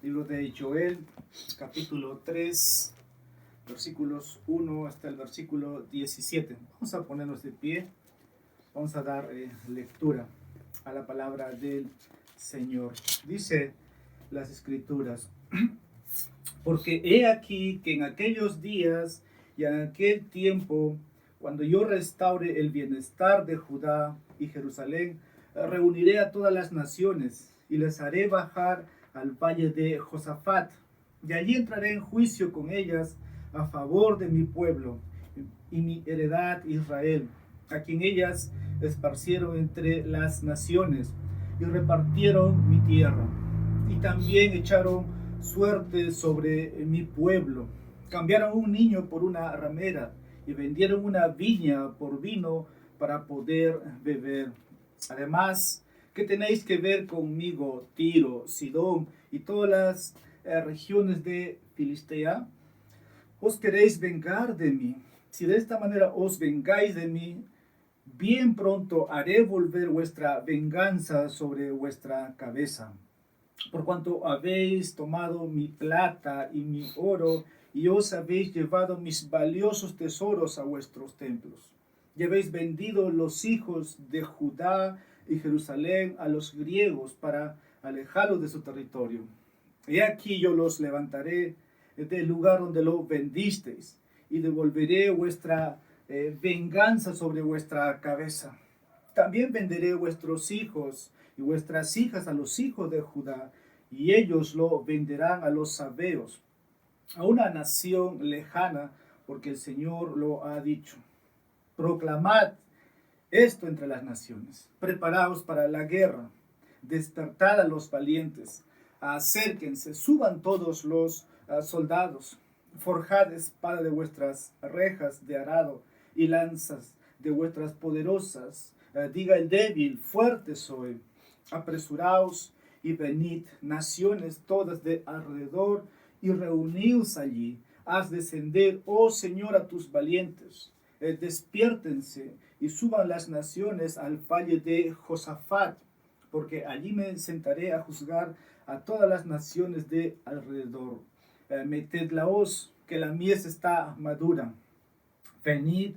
Libro de Joel, capítulo 3, versículos 1 hasta el versículo 17. Vamos a ponernos de pie, vamos a dar lectura a la palabra del Señor. Dice las Escrituras: porque he aquí que en aquellos días y en aquel tiempo, cuando yo restaure el bienestar de Judá y Jerusalén, reuniré a todas las naciones y les haré bajar al valle de Josafat, y allí entraré en juicio con ellas a favor de mi pueblo y mi heredad Israel, a quien ellas esparcieron entre las naciones y repartieron mi tierra, y también echaron suerte sobre mi pueblo. Cambiaron un niño por una ramera y vendieron una viña por vino para poder beber. Además, ¿qué tenéis que ver conmigo, Tiro, Sidón y todas las regiones de Filistea? ¿Os queréis vengar de mí? Si de esta manera os vengáis de mí, bien pronto haré volver vuestra venganza sobre vuestra cabeza. Por cuanto habéis tomado mi plata y mi oro, y os habéis llevado mis valiosos tesoros a vuestros templos, y habéis vendido los hijos de Judá y Jerusalén a los griegos para alejarlos de su territorio. He aquí yo los levantaré del lugar donde lo vendisteis, y devolveré vuestra venganza sobre vuestra cabeza. También venderé vuestros hijos y vuestras hijas a los hijos de Judá, y ellos lo venderán a los sabeos, a una nación lejana, porque el Señor lo ha dicho. Proclamad esto entre las naciones, preparaos para la guerra, despertad a los valientes, acérquense, suban todos los soldados, forjad espada de vuestras rejas de arado y lanzas de vuestras poderosas. Diga el débil, fuerte soy. Apresuraos y venid, naciones todas de alrededor, y reuníos allí. Haz descender, oh Señor, a tus valientes. Despiértense y suban las naciones al valle de Josafat, porque allí me sentaré a juzgar a todas las naciones de alrededor. Meted la hoz, que la mies está madura. Venid,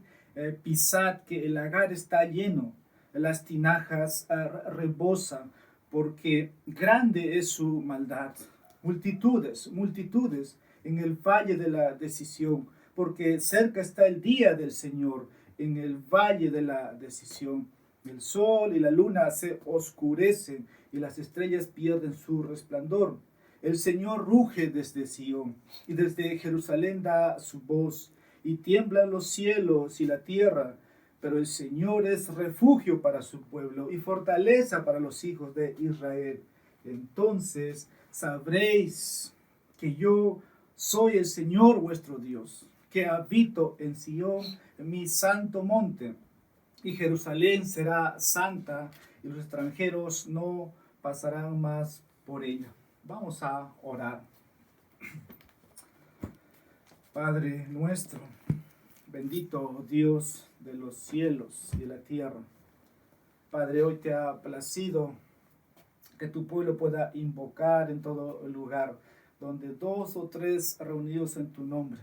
pisad, que el lagar está lleno, las tinajas rebosan, porque grande es su maldad. Multitudes, multitudes en el valle de la decisión, porque cerca está el día del Señor, en el valle de la decisión. El sol y la luna se oscurecen y las estrellas pierden su resplandor. El Señor ruge desde Sión, y desde Jerusalén da su voz, y tiemblan los cielos y la tierra. Pero el Señor es refugio para su pueblo y fortaleza para los hijos de Israel. Entonces sabréis que yo soy el Señor vuestro Dios, que habito en Sión, mi santo monte, y Jerusalén será santa, y los extranjeros no pasarán más por ella. Vamos a orar. Padre nuestro, bendito Dios de los cielos y de la tierra, Padre, hoy te ha placido que tu pueblo pueda invocar en todo lugar, donde dos o tres reunidos en tu nombre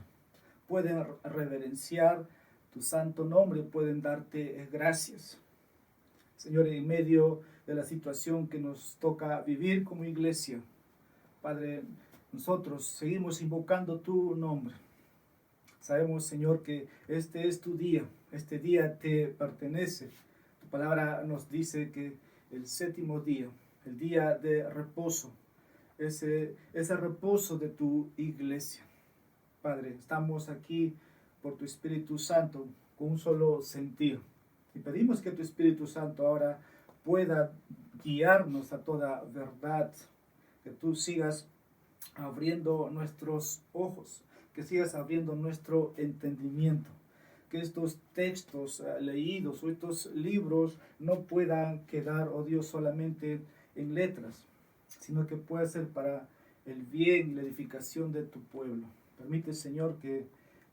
pueden reverenciar tu santo nombre, pueden darte gracias. Señor, en medio de la situación que nos toca vivir como iglesia, Padre, nosotros seguimos invocando tu nombre. Sabemos, Señor, que este es tu día, este día te pertenece. Tu palabra nos dice que el séptimo día, el día de reposo, ese reposo de tu iglesia. Padre, estamos aquí por tu Espíritu Santo con un solo sentir. Y pedimos que tu Espíritu Santo ahora pueda guiarnos a toda verdad, que tú sigas abriendo nuestros ojos, que sigas abriendo nuestro entendimiento, que estos textos leídos o estos libros no puedan quedar, oh Dios, solamente en letras, sino que pueda ser para el bien y la edificación de tu pueblo. Permite, Señor, que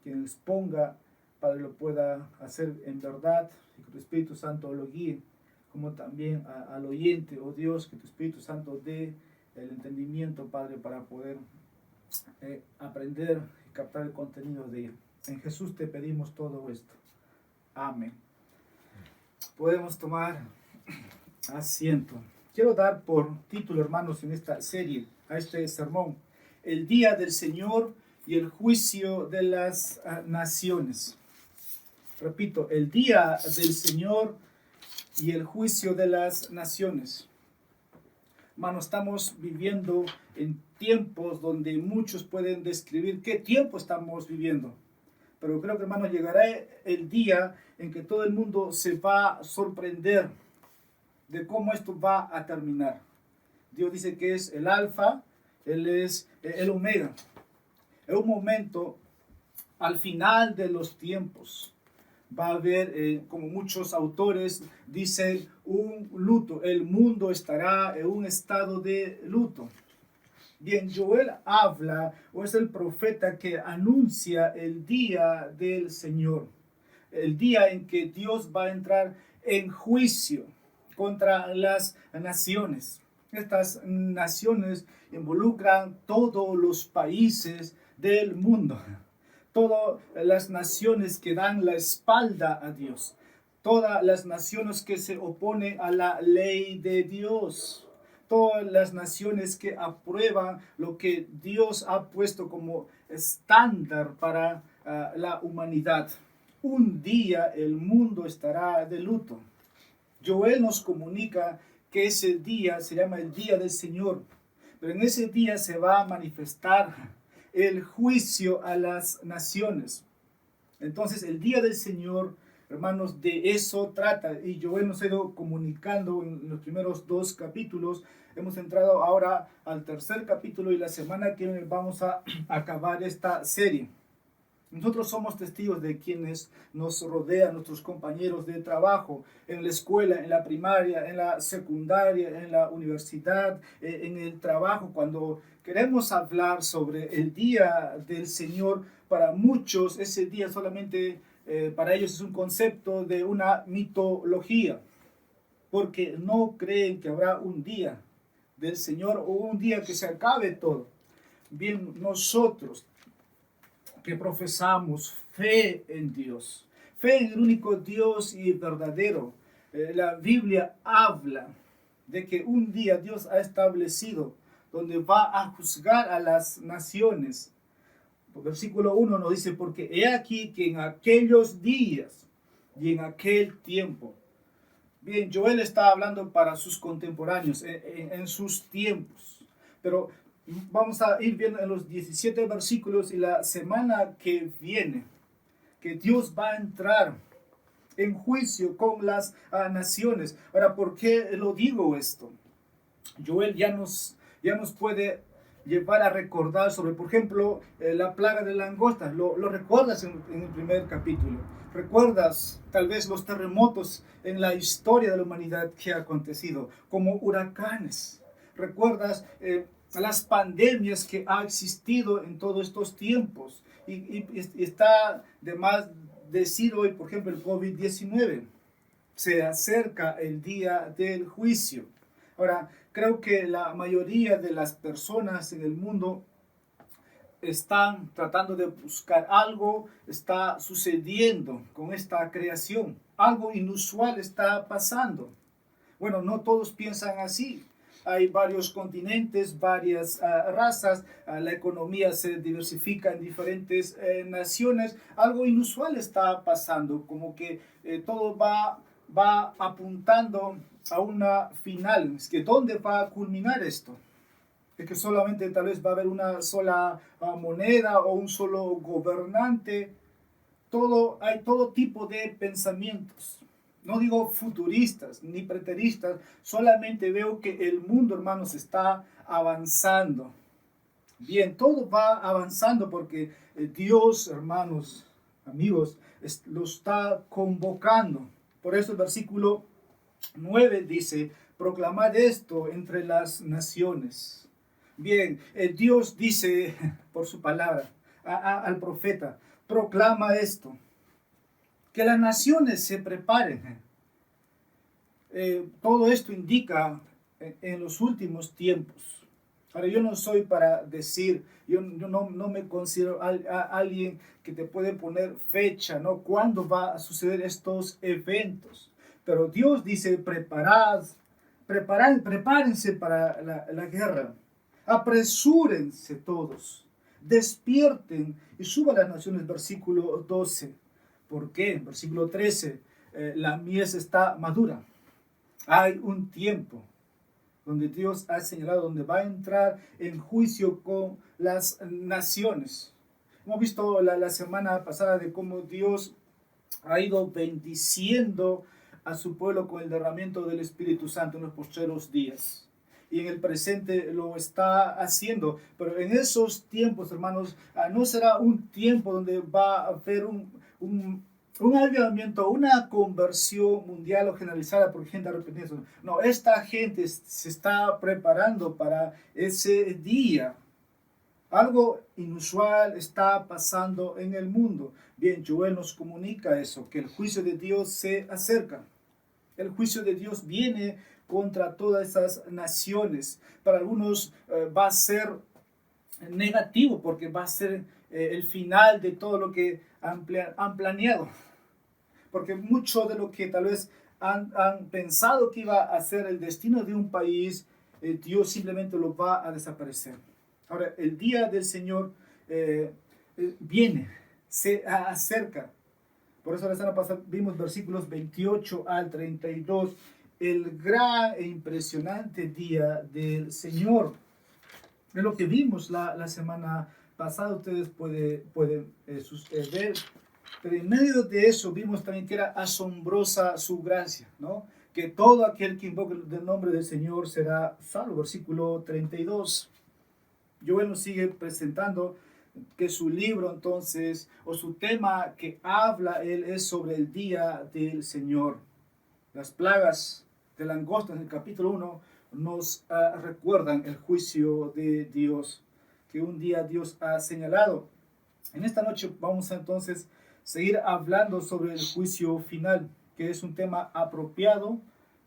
quien exponga, Padre, lo pueda hacer en verdad, y que tu Espíritu Santo lo guíe, como también al oyente, oh Dios, que tu Espíritu Santo dé el entendimiento, Padre, para poder aprender y captar el contenido de ella. En Jesús te pedimos todo esto. Amén. Podemos tomar asiento. Quiero dar por título, hermanos, en esta serie, a este sermón, el día del Señor y el juicio de las naciones. Repito, el día del Señor y el juicio de las naciones. Hermanos, estamos viviendo en tiempos donde muchos pueden describir qué tiempo estamos viviendo. Pero creo que, hermanos, llegará el día en que todo el mundo se va a sorprender de cómo esto va a terminar. Dios dice que es el alfa, Él es el omega. En un momento, al final de los tiempos, va a haber, como muchos autores dicen, un luto. El mundo estará en un estado de luto. Bien, Joel habla, o es el profeta que anuncia el día del Señor, el día en que Dios va a entrar en juicio contra las naciones. Estas naciones involucran todos los países del mundo, todas las naciones que dan la espalda a Dios, todas las naciones que se oponen a la ley de Dios, todas las naciones que aprueban lo que Dios ha puesto como estándar para la humanidad. Un día el mundo estará de luto. Joel nos comunica que ese día se llama el día del Señor, pero en ese día se va a manifestar el juicio a las naciones. Entonces el día del Señor, hermanos, de eso trata, y Joel nos ha ido comunicando en los primeros 2 capítulos. Hemos entrado ahora al 3er capítulo y la semana que viene vamos a acabar esta serie. Nosotros somos testigos de quienes nos rodean, nuestros compañeros de trabajo, en la escuela, en la primaria, en la secundaria, en la universidad, en el trabajo. Cuando queremos hablar sobre el día del Señor, para muchos ese día solamente, para ellos es un concepto de una mitología, porque no creen que habrá un día del Señor o un día que se acabe todo. Bien, nosotros que profesamos fe en Dios, fe en el único Dios y verdadero. La Biblia habla de que un día Dios ha establecido donde va a juzgar a las naciones. El versículo 1 nos dice, porque he aquí que en aquellos días y en aquel tiempo. Bien, Joel está hablando para sus contemporáneos, en sus tiempos, pero vamos a ir viendo en los 17 versículos y la semana que viene que Dios va a entrar en juicio con las naciones. Ahora, ¿por qué lo digo esto? Joel ya nos puede llevar a recordar sobre, por ejemplo, la plaga de langostas. Lo recuerdas en el primer capítulo. Recuerdas tal vez los terremotos en la historia de la humanidad que ha acontecido, como huracanes. Recuerdas las pandemias que ha existido en todos estos tiempos. Y está de más decir hoy, por ejemplo, el COVID-19. Se acerca el día del juicio. Ahora, creo que la mayoría de las personas en el mundo están tratando de buscar algo, está sucediendo con esta creación. Algo inusual está pasando. Bueno, no todos piensan así. Hay varios continentes, varias razas, la economía se diversifica en diferentes naciones. Algo inusual está pasando, como que todo va apuntando a una final. Es que ¿dónde va a culminar esto? Es que solamente tal vez va a haber una sola moneda o un solo gobernante. Hay todo tipo de pensamientos. No digo futuristas ni preteristas, solamente veo que el mundo, hermanos, está avanzando. Bien, todo va avanzando porque Dios, hermanos, amigos, lo está convocando. Por eso el versículo 9 dice, proclamad esto entre las naciones. Bien, Dios dice por su palabra al profeta, proclama esto. Que las naciones se preparen. Todo esto indica en los últimos tiempos. Ahora, yo no soy para decir, yo no me considero alguien que te puede poner fecha, ¿no? ¿Cuándo va a suceder estos eventos? Pero Dios dice, prepárense para la guerra. Apresúrense todos. Despierten y suban las naciones, versículo 12. ¿Por qué? Versículo 13. La mies está madura. Hay un tiempo donde Dios ha señalado, donde va a entrar en juicio con las naciones. Hemos visto la semana pasada de cómo Dios ha ido bendiciendo a su pueblo con el derramamiento del Espíritu Santo en los postreros días. Y en el presente lo está haciendo. Pero en esos tiempos, hermanos, no será un tiempo donde va a haber un avivamiento, una conversión mundial o generalizada por gente arrepentida. No, esta gente se está preparando para ese día. Algo inusual está pasando en el mundo. Bien, Joel nos comunica eso, que el juicio de Dios se acerca. El juicio de Dios viene contra todas esas naciones. Para algunos va a ser negativo porque va a ser el final de todo lo que han planeado. Porque mucho de lo que tal vez han pensado que iba a ser el destino de un país, Dios simplemente lo va a desaparecer. Ahora, el día del Señor viene, se acerca. Por eso la semana pasada vimos versículos 28 al 32, el gran e impresionante día del Señor. Es lo que vimos la semana pasada, ustedes pueden ver. Pero en medio de eso vimos también que era asombrosa su gracia, ¿no? Que todo aquel que invoque el nombre del Señor será salvo. Versículo 32. Joel nos sigue presentando que su libro entonces, o su tema que habla él es sobre el día del Señor. Las plagas de langosta en el capítulo 1 nos recuerdan el juicio de Dios, que un día Dios ha señalado. En esta noche vamos a entonces seguir hablando sobre el juicio final, que es un tema apropiado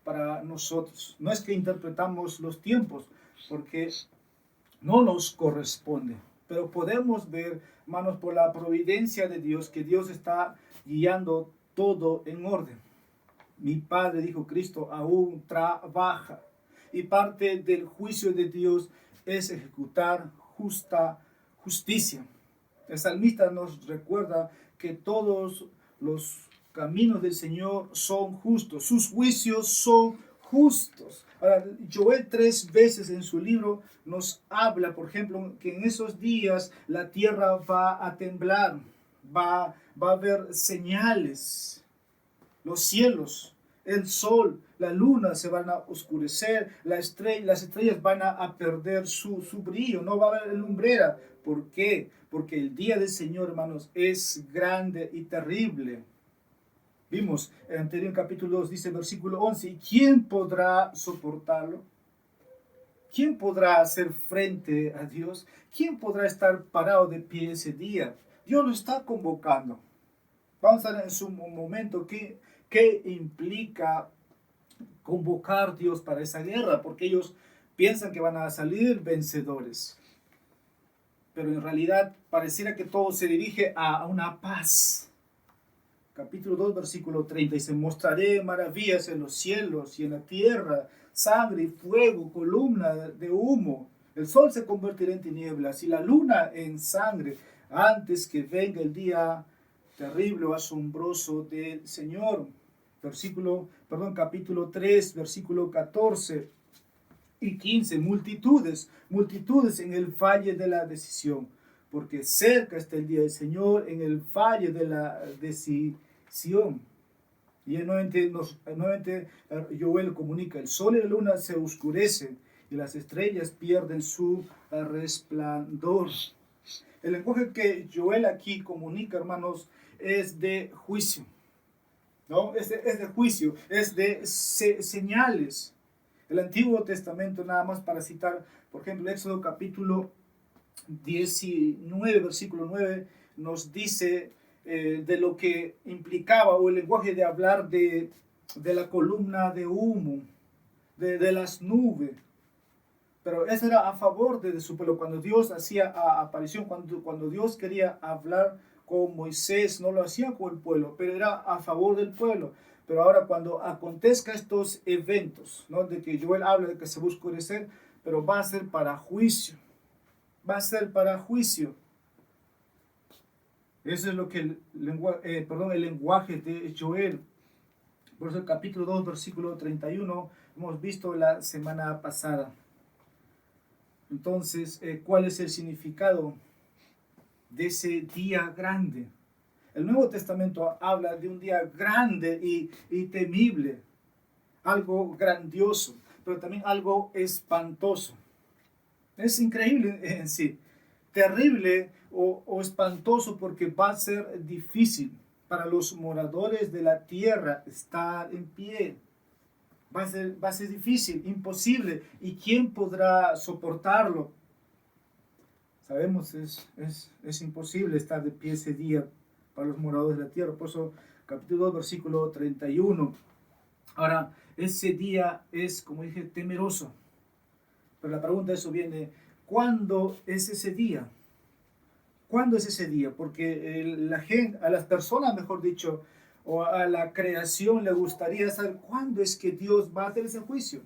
para nosotros. No es que interpretamos los tiempos, porque no nos corresponde, pero podemos ver, hermanos, por la providencia de Dios, que Dios está guiando todo en orden. Mi Padre, dijo Cristo, aún trabaja. Y parte del juicio de Dios es ejecutar justicia. El salmista nos recuerda que todos los caminos del Señor son justos, sus juicios son justos. Ahora, Joel 3 veces en su libro nos habla, por ejemplo, que en esos días la tierra va a temblar, va a haber señales, los cielos, el sol, la luna se van a oscurecer, las estrellas van a perder su brillo, no va a haber lumbrera. ¿Por qué? Porque el día del Señor, hermanos, es grande y terrible. Vimos en el anterior capítulo 2, dice versículo 11, ¿y quién podrá soportarlo? ¿Quién podrá hacer frente a Dios? ¿Quién podrá estar parado de pie ese día? Dios lo está convocando. Vamos a ver en su momento qué implica convocar a Dios para esa guerra, porque ellos piensan que van a salir vencedores. Pero en realidad pareciera que todo se dirige a una paz. Capítulo 2, versículo 30, dice, mostraré maravillas en los cielos y en la tierra, sangre y fuego, columna de humo. El sol se convertirá en tinieblas y la luna en sangre, antes que venga el día terrible o asombroso del Señor. Capítulo 3, versículo 14 y 15, multitudes en el valle de la decisión, porque cerca está el día del Señor en el valle de la decisión. Y nuevamente Joel comunica, el sol y la luna se oscurecen y las estrellas pierden su resplandor. El lenguaje que Joel aquí comunica, hermanos, es de juicio, ¿no? Es de juicio, es de señales. El Antiguo Testamento, nada más para citar, por ejemplo, Éxodo capítulo 19, versículo 9, nos dice de lo que implicaba, o el lenguaje de hablar de la columna de humo, de las nubes. Pero eso era a favor de su pueblo. Cuando Dios hacía aparición, cuando Dios quería hablar con Moisés, no lo hacía con el pueblo, pero era a favor del pueblo. Pero ahora cuando acontezca estos eventos, ¿no? De que Joel habla de que se va a oscurecer, pero va a ser para juicio. Va a ser para juicio. Eso es lo que el lenguaje de Joel. Por eso el capítulo 2, versículo 31, hemos visto la semana pasada. Entonces, ¿cuál es el significado de ese día grande? El Nuevo Testamento habla de un día grande y temible, algo grandioso, pero también algo espantoso. Es increíble en sí, terrible o espantoso, porque va a ser difícil para los moradores de la tierra estar en pie. Va a ser difícil, imposible. ¿Y quién podrá soportarlo? Sabemos, es imposible estar de pie ese día para los moradores de la tierra. Por eso, capítulo 2, versículo 31. Ahora, ese día es, como dije, temeroso. Pero la pregunta de eso viene, ¿cuándo es ese día? ¿Cuándo es ese día? Porque la gente, a las personas, mejor dicho, o a la creación le gustaría saber cuándo es que Dios va a hacer ese juicio.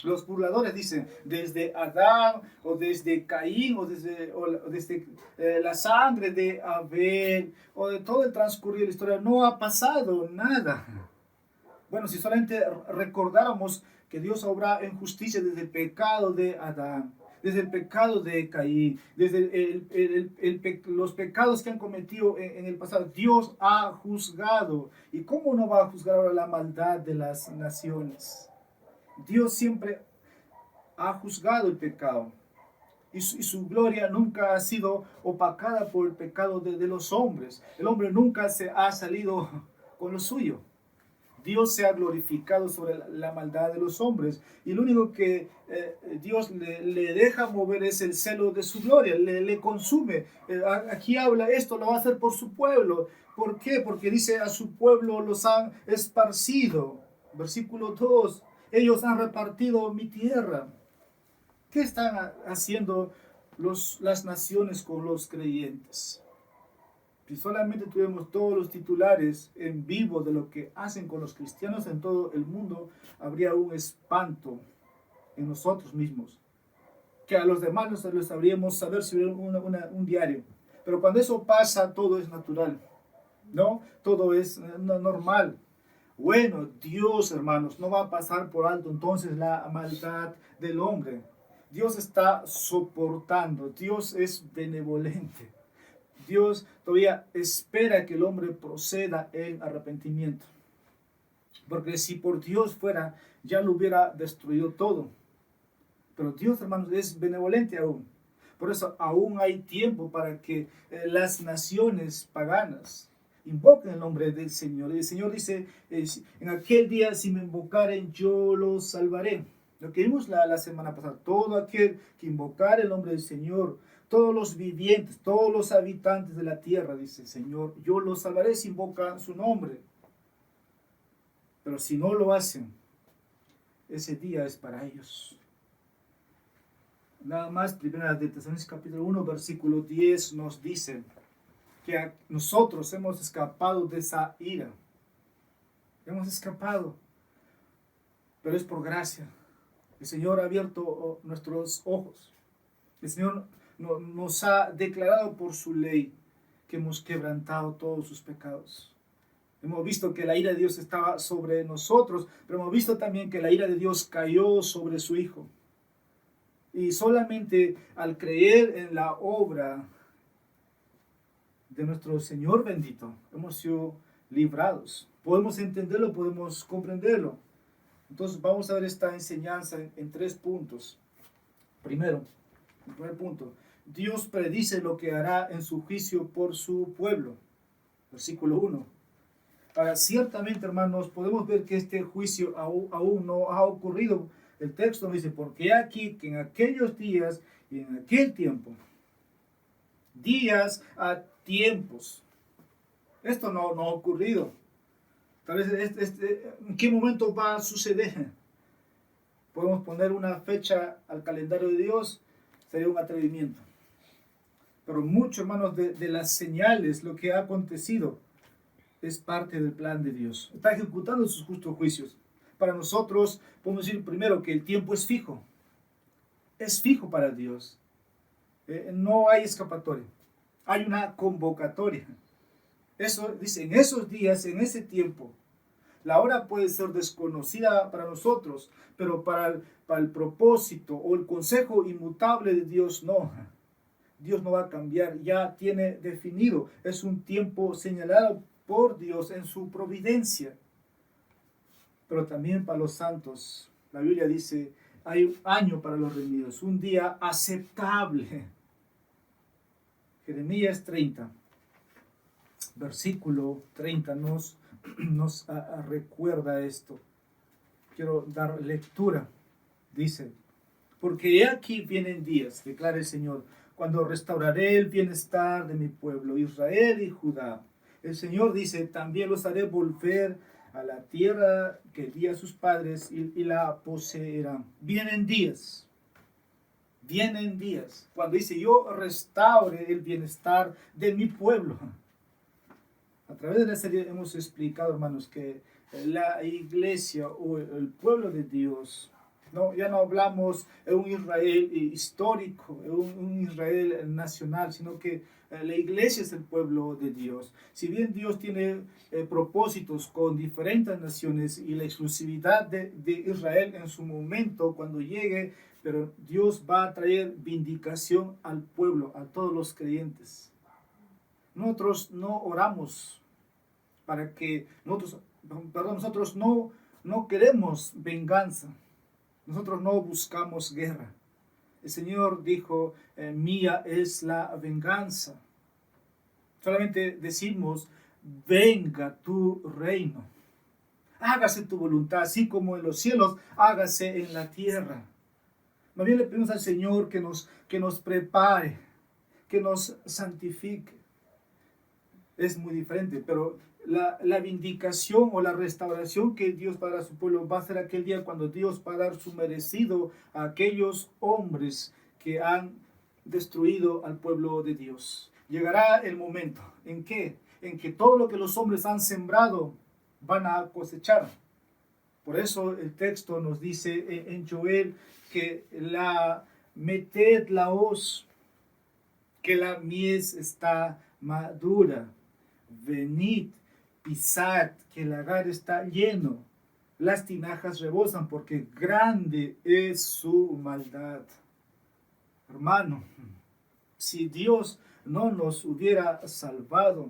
Los burladores dicen, desde Adán, o desde Caín, o desde la sangre de Abel, o de todo el transcurrir de la historia, no ha pasado nada. Bueno, si solamente recordáramos que Dios obra en justicia desde el pecado de Adán, desde el pecado de Caín, desde los pecados que han cometido en el pasado, Dios ha juzgado. ¿Y cómo no va a juzgar ahora la maldad de las naciones? Dios siempre ha juzgado el pecado, y su gloria nunca ha sido opacada por el pecado de los hombres. El hombre nunca se ha salido con lo suyo. Dios se ha glorificado sobre la maldad de los hombres, y lo único que Dios le deja mover es el celo de su gloria, le consume. Aquí habla, esto lo va a hacer por su pueblo. ¿Por qué? Porque dice, a su pueblo los han esparcido. Versículo 2, ellos han repartido mi tierra. ¿Qué están haciendo las naciones con los creyentes? Si solamente tuviéramos todos los titulares en vivo de lo que hacen con los cristianos en todo el mundo, habría un espanto en nosotros mismos, que a los demás les sabríamos saber si hubiera un diario. Pero cuando eso pasa, todo es natural, ¿no? Todo es normal. Bueno, Dios, hermanos, no va a pasar por alto entonces la maldad del hombre. Dios está soportando, Dios es benevolente. Dios todavía espera que el hombre proceda en arrepentimiento. Porque si por Dios fuera, ya lo hubiera destruido todo. Pero Dios, hermanos, es benevolente aún. Por eso aún hay tiempo para que las naciones paganas invoquen el nombre del Señor. El Señor dice, en aquel día si me invocaren, yo los salvaré. Lo que vimos la semana pasada, todo aquel que invocar el nombre del Señor, todos los vivientes, todos los habitantes de la tierra, dice el Señor, yo los salvaré si invocan su nombre. Pero si no lo hacen, ese día es para ellos. Nada más, Primera de Tesalonicenses capítulo 1, versículo 10 nos dice que nosotros hemos escapado de esa ira. Hemos escapado, pero es por gracia. El Señor ha abierto nuestros ojos. El Señor nos ha declarado por su ley que hemos quebrantado todos sus pecados. Hemos visto que la ira de Dios estaba sobre nosotros, pero hemos visto también que la ira de Dios cayó sobre su Hijo. Y solamente al creer en la obra de nuestro Señor bendito, hemos sido librados. Podemos entenderlo, podemos comprenderlo. Entonces vamos a ver esta enseñanza en 3 puntos. Primero, el primer punto, Dios predice lo que hará en su juicio por su pueblo. Versículo 1. Ahora, ciertamente, hermanos, podemos ver que este juicio aún no ha ocurrido. El texto nos dice, porque aquí que en aquellos días y en aquel tiempo, días a tiempos. Esto no ha ocurrido. Tal vez ¿en qué momento va a suceder? podemos poner una fecha al calendario de Dios, sería un atrevimiento. Pero mucho, hermanos, de las señales, lo que ha acontecido, es parte del plan de Dios. Está ejecutando sus justos juicios. Para nosotros, podemos decir primero que el tiempo es fijo. Es fijo para Dios. No hay escapatoria. Hay una convocatoria. Eso dice, en esos días, en ese tiempo, la hora puede ser desconocida para nosotros, pero para el propósito o el consejo inmutable de Dios, no. Dios no va a cambiar, ya tiene definido. Es un tiempo señalado por Dios en su providencia. Pero también para los santos, la Biblia dice, hay un año para los redimidos, un día aceptable. Jeremías 30, versículo 30 nos recuerda esto. Quiero dar lectura. Dice, porque he aquí vienen días, declara el Señor, cuando restauraré el bienestar de mi pueblo, Israel y Judá. El Señor dice, también los haré volver a la tierra que di a sus padres y la poseerán. Vienen días, cuando dice, yo restaure el bienestar de mi pueblo. A través de la serie hemos explicado, hermanos, que la iglesia o el pueblo de Dios, no, ya no hablamos de un Israel histórico, un Israel nacional, sino que la iglesia es el pueblo de Dios. Si bien Dios tiene propósitos con diferentes naciones y la exclusividad de Israel en su momento, cuando llegue, pero Dios va a traer vindicación al pueblo, a todos los creyentes. Nosotros no oramos para que nosotros no queremos venganza. Nosotros no buscamos guerra. El Señor dijo, mía es la venganza. Solamente decimos, venga tu reino. Hágase tu voluntad, así como en los cielos, hágase en la tierra. Más bien le pedimos al Señor que nos prepare, que nos santifique. Es muy diferente, pero la vindicación o la restauración que Dios va a dar a su pueblo va a ser aquel día cuando Dios va a dar su merecido a aquellos hombres que han destruido al pueblo de Dios. Llegará el momento en que todo lo que los hombres han sembrado van a cosechar. Por eso el texto nos dice en Joel que meted la hoz, que la mies está madura. Venid, pisad, que el lagar está lleno. Las tinajas rebosan porque grande es su maldad. Hermano, si Dios no nos hubiera salvado,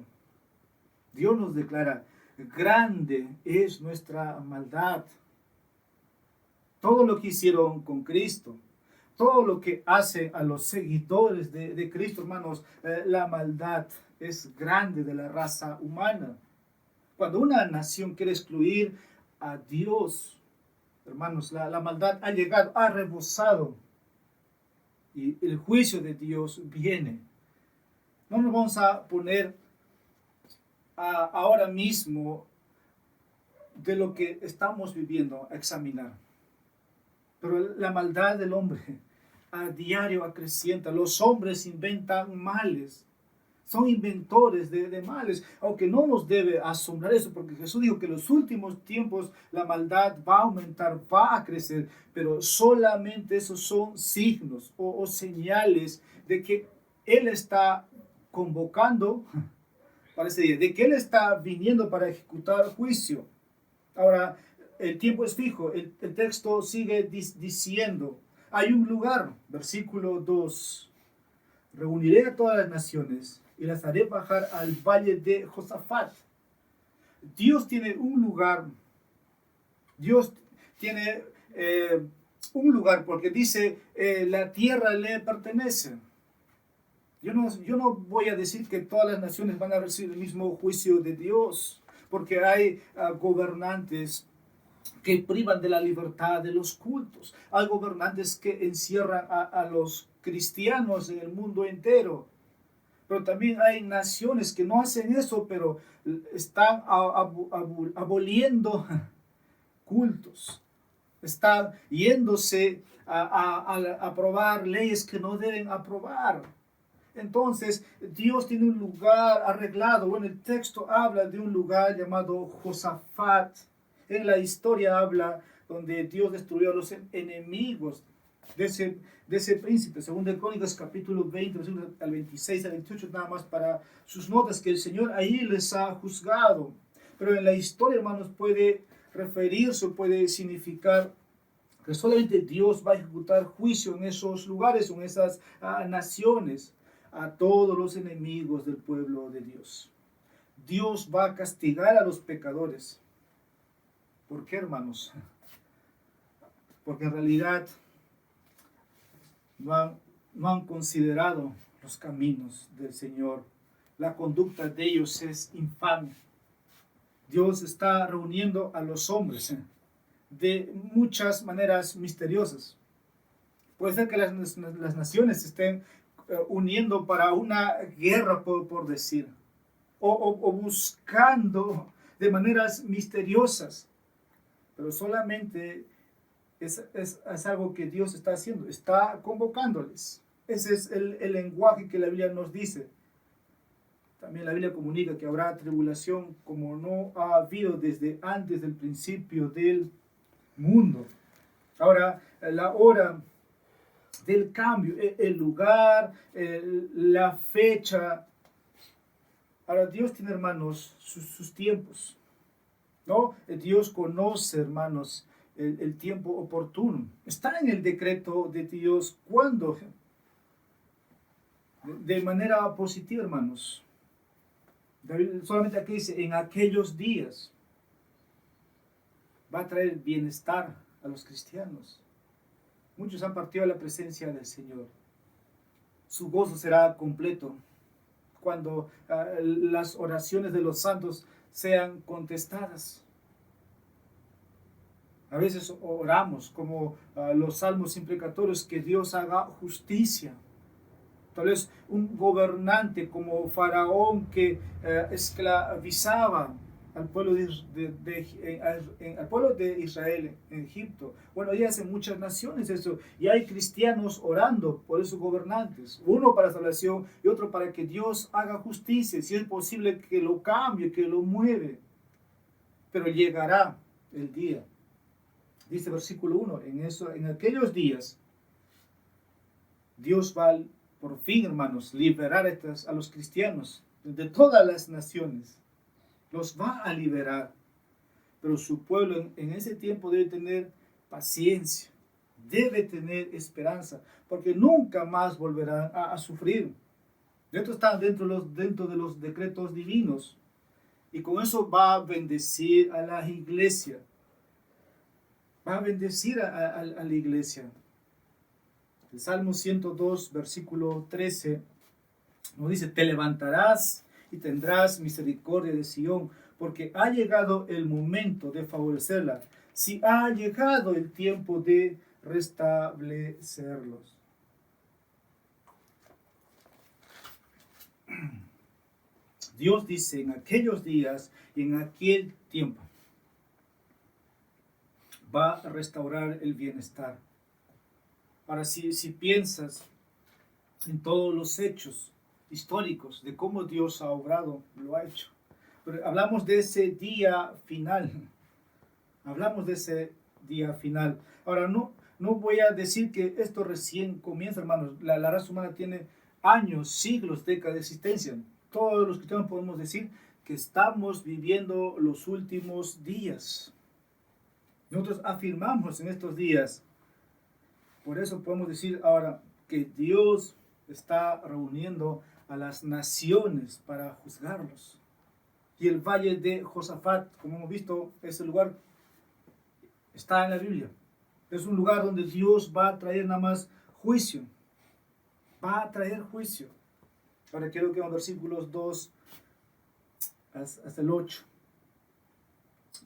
Dios nos declara, grande es nuestra maldad. Todo lo que hicieron con Cristo, todo lo que hacen a los seguidores de Cristo, hermanos, la maldad es grande de la raza humana. Cuando una nación quiere excluir a Dios, hermanos, la maldad ha llegado, ha rebosado, y el juicio de Dios viene. No nos vamos a poner ahora mismo de lo que estamos viviendo a examinar. Pero la maldad del hombre a diario acrecienta. Los hombres inventan males. Son inventores de males, aunque no nos debe asombrar eso, porque Jesús dijo que en los últimos tiempos la maldad va a aumentar, va a crecer, pero solamente esos son signos o señales de que Él está convocando para ese día, de que Él está viniendo para ejecutar juicio. Ahora, el tiempo es fijo, el texto sigue diciendo, hay un lugar, versículo 2, reuniré a todas las naciones y las haré bajar al valle de Josafat. Dios tiene un lugar, Dios tiene un lugar porque dice, la tierra le pertenece. Yo no voy a decir que todas las naciones van a recibir el mismo juicio de Dios, porque hay gobernantes que privan de la libertad de los cultos. Hay gobernantes que encierran a los cristianos en el mundo entero. Pero también hay naciones que no hacen eso, pero están aboliendo cultos. Está yéndose a aprobar leyes que no deben aprobar. Entonces, Dios tiene un lugar arreglado. Bueno, el texto habla de un lugar llamado Josafat. En la historia habla donde Dios destruyó a los enemigos de ese príncipe. Según de Crónicas, capítulo 20, versículos al 26 al 28, nada más para sus notas, que el Señor ahí les ha juzgado. Pero en la historia, hermanos, puede referirse, puede significar que solamente Dios va a ejecutar juicio en esos lugares, en esas naciones, a todos los enemigos del pueblo de Dios. Dios va a castigar a los pecadores. ¿Por qué, hermanos? Porque en realidad no han considerado los caminos del Señor. La conducta de ellos es infame. Dios está reuniendo a los hombres de muchas maneras misteriosas. Puede ser que las naciones se estén uniendo para una guerra, por decir, o buscando de maneras misteriosas, pero solamente es algo que Dios está haciendo, está convocándoles. Ese es el lenguaje que la Biblia nos dice. También la Biblia comunica que habrá tribulación como no ha habido desde antes del principio del mundo. Ahora, la hora del cambio, el lugar, la fecha. Ahora, Dios tiene, hermanos, sus tiempos, ¿no? Dios conoce, hermanos, el tiempo oportuno. Está en el decreto de Dios cuando, de manera positiva, hermanos. David solamente aquí dice, en aquellos días va a traer bienestar a los cristianos. Muchos han partido a la presencia del Señor. Su gozo será completo cuando las oraciones de los santos sean contestadas. A veces oramos como los salmos imprecatorios, que Dios haga justicia. Tal vez un gobernante como Faraón que esclavizaba al pueblo al pueblo de Israel en Egipto. Bueno, ya hace muchas naciones eso, y hay cristianos orando por esos gobernantes, uno para salvación y otro para que Dios haga justicia, si es posible que lo cambie, que lo mueve. Pero llegará el día, dice versículo 1, en aquellos días Dios va por fin, hermanos, liberar a los cristianos de todas las naciones. Los va a liberar, pero su pueblo en ese tiempo debe tener paciencia, debe tener esperanza, porque nunca más volverán a sufrir. Esto está dentro de los decretos divinos, y con eso va a bendecir a la iglesia, va a bendecir a la iglesia. El Salmo 102, versículo 13, nos dice, te levantarás y tendrás misericordia de Sión, porque ha llegado el momento de favorecerla, si ha llegado el tiempo de restablecerlos. Dios dice, en aquellos días y en aquel tiempo va a restaurar el bienestar. Ahora, si piensas en todos los hechos históricos de cómo Dios ha obrado, lo ha hecho. Pero hablamos de ese día final. Hablamos de ese día final. Ahora, no voy a decir que esto recién comienza, hermanos. La raza humana tiene años, siglos, décadas de existencia. Todos los cristianos podemos decir que estamos viviendo los últimos días. Nosotros afirmamos en estos días. Por eso podemos decir ahora que Dios está reuniendo a las naciones para juzgarlos. Y el valle de Josafat, como hemos visto, ese lugar está en la Biblia. Es un lugar donde Dios va a traer nada más juicio. Va a traer juicio. Ahora quiero que en los versículos 2 hasta el 8.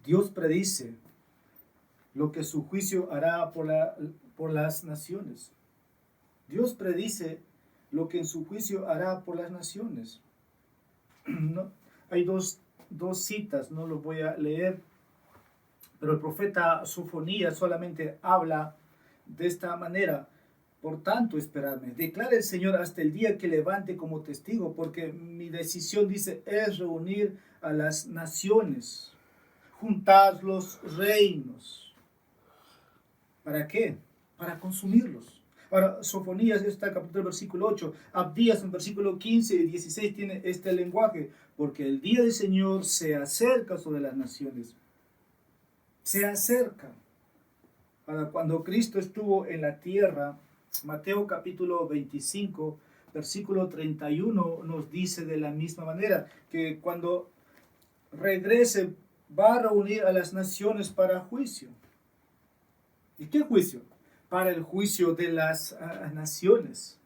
Dios predice lo que su juicio hará por las naciones. Dios predice lo que en su juicio hará por las naciones. No, hay dos citas, no lo voy a leer, Pero el profeta Sofonías solamente habla de esta manera. Por tanto, esperadme. Declara el Señor hasta el día que levante como testigo, porque mi decisión, dice, es reunir a las naciones, juntar los reinos. ¿Para qué? Para consumirlos. Ahora, Sofonías está en capítulo versículo 8. Abdías en versículo 15 y 16 tiene este lenguaje, porque el día del Señor se acerca sobre las naciones. Se acerca. Ahora, cuando Cristo estuvo en la tierra, Mateo capítulo 25, versículo 31 nos dice de la misma manera que cuando regrese va a reunir a las naciones para juicio. ¿Y qué juicio? Para el juicio de las naciones.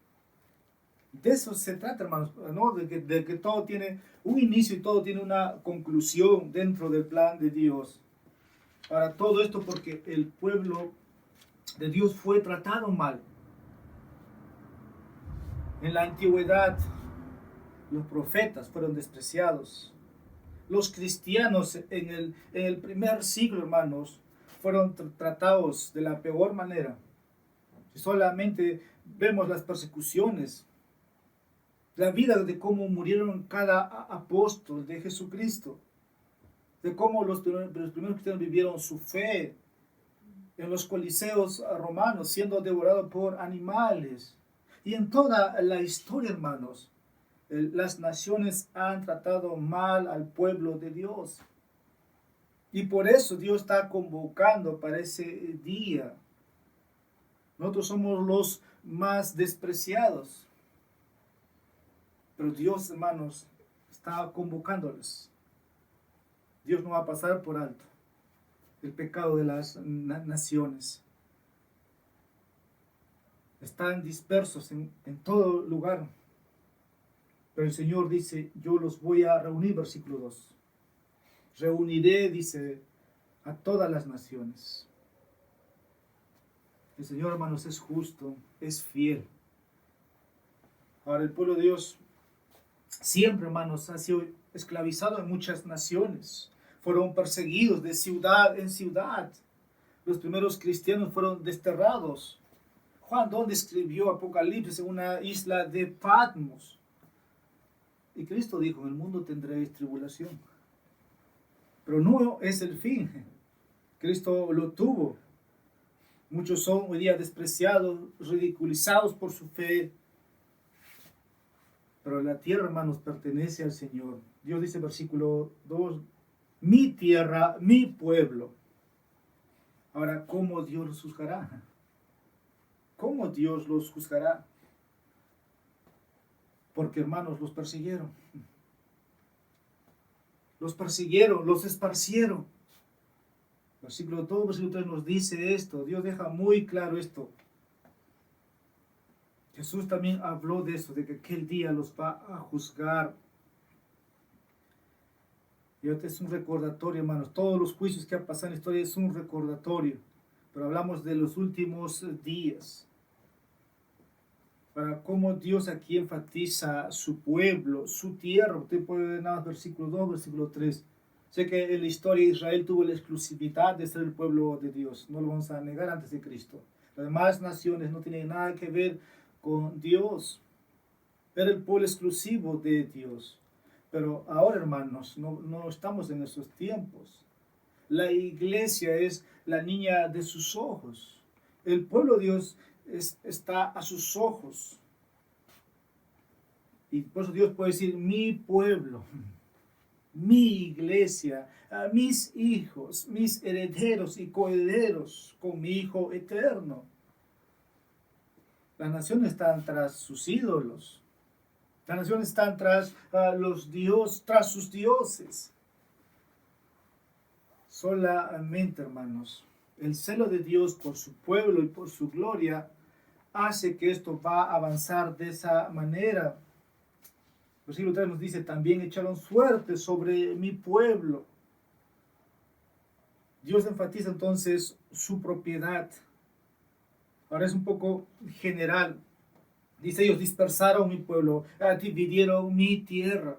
De eso se trata, hermanos, ¿no? De que todo tiene un inicio y todo tiene una conclusión dentro del plan de Dios. Para todo esto porque el pueblo de Dios fue tratado mal. En la antigüedad, los profetas fueron despreciados. Los cristianos en el primer siglo, hermanos, fueron tratados de la peor manera. Solamente vemos las persecuciones, la vida de cómo murieron cada apóstol de Jesucristo, de cómo los primeros cristianos vivieron su fe en los coliseos romanos, siendo devorados por animales. Y en toda la historia, hermanos, las naciones han tratado mal al pueblo de Dios. Y por eso Dios está convocando para ese día. Nosotros somos los más despreciados. Pero Dios, hermanos, está convocándoles. Dios no va a pasar por alto el pecado de las naciones. Están dispersos en todo lugar. Pero el Señor dice, yo los voy a reunir, versículo 2. Reuniré, dice, a todas las naciones. El Señor, hermanos, es justo, es fiel. Ahora, el pueblo de Dios siempre, hermanos, ha sido esclavizado en muchas naciones. Fueron perseguidos de ciudad en ciudad. Los primeros cristianos fueron desterrados. Juan, ¿dónde escribió Apocalipsis? En una isla de Patmos. Y Cristo dijo, en el mundo tendréis tribulación. Pero no es el fin. Cristo lo tuvo. Muchos son hoy día despreciados, ridiculizados por su fe. Pero la tierra, hermanos, pertenece al Señor. Dios dice, versículo 2, mi tierra, mi pueblo. Ahora, ¿cómo Dios los juzgará? ¿Cómo Dios los juzgará? Porque, hermanos, los persiguieron. Los persiguieron, los esparcieron. Versículo 2, versículo 3 nos dice esto. Dios deja muy claro esto. Jesús también habló de eso, de que aquel día los va a juzgar. Y este es un recordatorio, hermanos. Todos los juicios que han pasado en la historia es un recordatorio. Pero hablamos de los últimos días. Para cómo Dios aquí enfatiza su pueblo, su tierra. Usted puede ver nada más versículo 2, versículo 3. Sé que en la historia de Israel tuvo la exclusividad de ser el pueblo de Dios. No lo vamos a negar antes de Cristo. Las demás naciones no tienen nada que ver con Dios. Era el pueblo exclusivo de Dios. Pero ahora, hermanos, no estamos en esos tiempos. La iglesia es la niña de sus ojos. El pueblo de Dios está a sus ojos. Y por eso Dios puede decir, mi pueblo, mi iglesia, mis hijos, mis herederos y coherederos con mi Hijo eterno. Las naciones están tras sus ídolos. Las naciones están tras tras sus dioses. Solamente, hermanos, el celo de Dios por su pueblo y por su gloria hace que esto va a avanzar de esa manera. El versículo 3 nos dice, también echaron suerte sobre mi pueblo. Dios enfatiza entonces su propiedad. Ahora es un poco general. Dice, ellos dispersaron mi pueblo, dividieron mi tierra.